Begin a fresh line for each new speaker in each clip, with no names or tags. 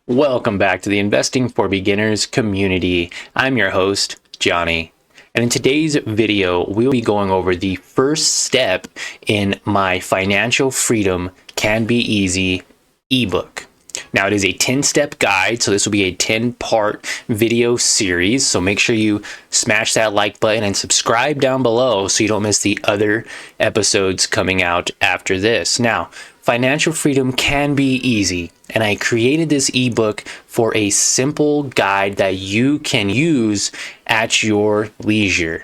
Welcome back to the Investing for Beginners community. I'm your host, Johnny. And in today's video, we'll be going over the first step in my Financial Freedom Can Be Easy ebook. Now, it is a 10-step guide, so this will be a 10-part video series. So make sure you smash that like button and subscribe down below so you don't miss the other episodes coming out after this. Now, Financial Freedom Can Be Easy, and I created this ebook for a simple guide that you can use at your leisure.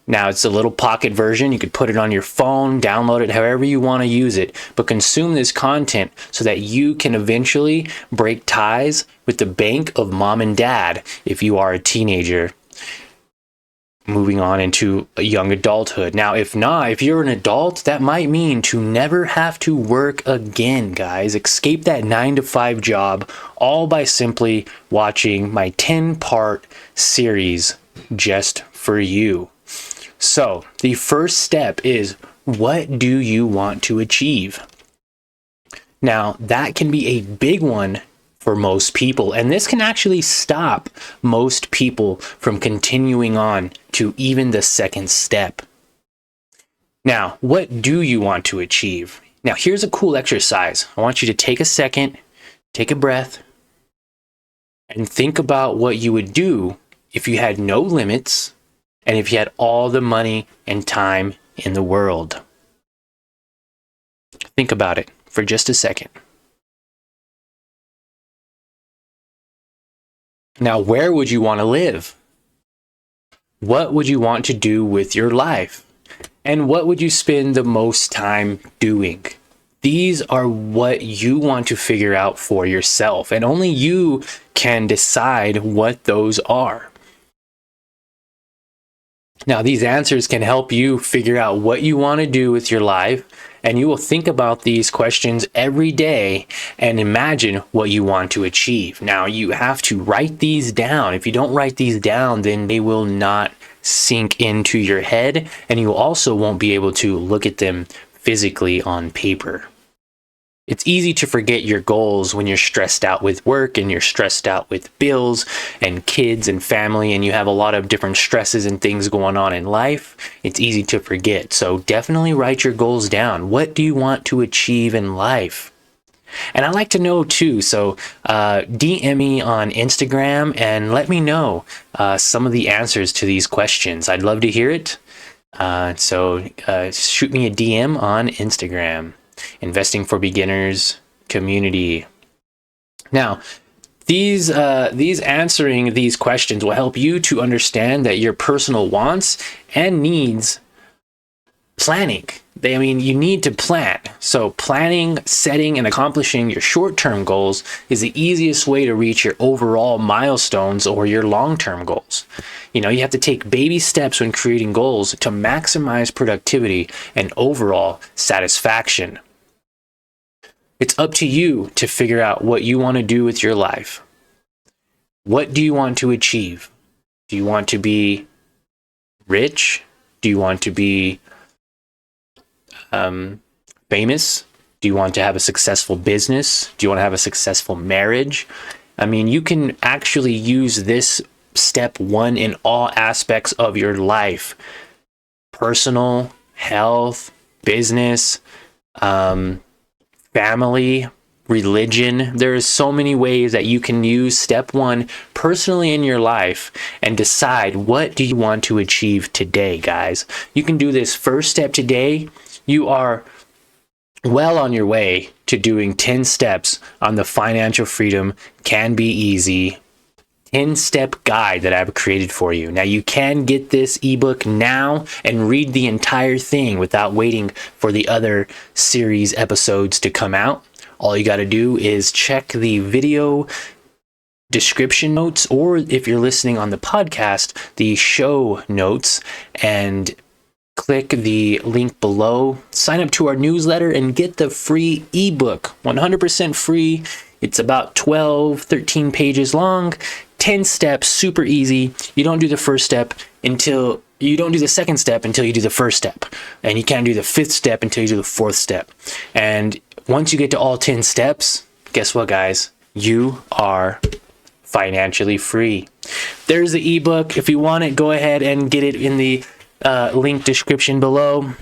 Now, it's a little pocket version. You could put it on your phone, download it however you want to use it, but consume this content so that you can eventually break ties with the bank of mom and dad if you are a teenager moving on into a young adulthood. Now, if not, if you're an adult, that might mean to never have to work again, guys. Escape that 9-to-5 job, all by simply watching my 10-part series just for you. So, the first step is, what do you want to achieve? Now, that can be a big one for most people, and this can actually stop most people from continuing on to even the second step. Now, what do you want to achieve? Now, here's a cool exercise. I want you to take a second, take a breath, and think about what you would do if you had no limits and if you had all the money and time in the world. Think about it for just a second. Now, where would you want to live? What would you want to do with your life? And what would you spend the most time doing? These are what you want to figure out for yourself, and only you can decide what those are. Now, these answers can help you figure out what you want to do with your life, and you will think about these questions every day and imagine what you want to achieve. Now, you have to write these down. If you don't write these down, then they will not sink into your head, and you also won't be able to look at them physically on paper. It's easy to forget your goals when you're stressed out with work and you're stressed out with bills and kids and family, and you have a lot of different stresses and things going on in life. It's easy to forget. So definitely write your goals down. What do you want to achieve in life? And I'd like to know too, so DM me on Instagram and let me know some of the answers to these questions. I'd love to hear it. So shoot me a DM on Instagram. Investing for Beginners community. Now, these answering these questions will help you to understand that your personal wants and needs planning. You need to plan. So planning, setting, and accomplishing your short-term goals is the easiest way to reach your overall milestones or your long-term goals. You have to take baby steps when creating goals to maximize productivity and overall satisfaction. It's up to you to figure out what you want to do with your life. What do you want to achieve? Do you want to be rich? Do you want to be famous? Do you want to have a successful business? Do you want to have a successful marriage? You can actually use this step one in all aspects of your life. Personal, health, business, family, religion. There are so many ways that you can use step one personally in your life and decide what do you want to achieve today, guys. You can do this first step today. You are well on your way to doing 10 steps on the Financial Freedom Can Be Easy 10-step guide that I've created for you. Now, you can get this ebook now and read the entire thing without waiting for the other series episodes to come out. All you got to do is check the video description notes, or if you're listening on the podcast, the show notes, and click the link below. Sign up to our newsletter and get the free ebook, 100% free. It's about 13 pages long. 10 steps, super easy. You don't do the first step until you don't do the second step until you do the first step. And you can't do the fifth step until you do the fourth step. And once you get to all 10 steps, guess what, guys? you are financially free. There's the ebook. If you want it, go ahead and get it in the link description below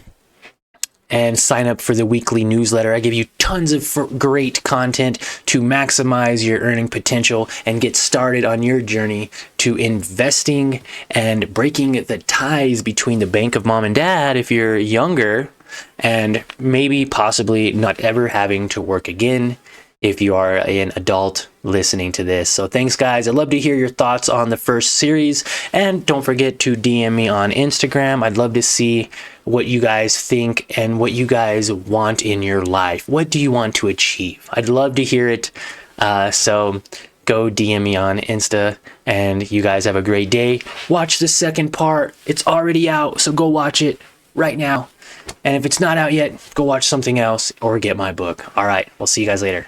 and sign up for the weekly newsletter. I give you tons of great content to maximize your earning potential and get started on your journey to investing and breaking the ties between the bank of mom and dad if you're younger, and maybe possibly not ever having to work again if you are an adult listening to this. So thanks, guys. I'd love to hear your thoughts on the first series. And don't forget to DM me on Instagram. I'd love to see what you guys think and what you guys want in your life. What do you want to achieve? I'd love to hear it. So go DM me on Insta, and you guys have a great day. Watch the second part. It's already out, so go watch it right now. And if it's not out yet, go watch something else or get my book. All right, we'll see you guys later.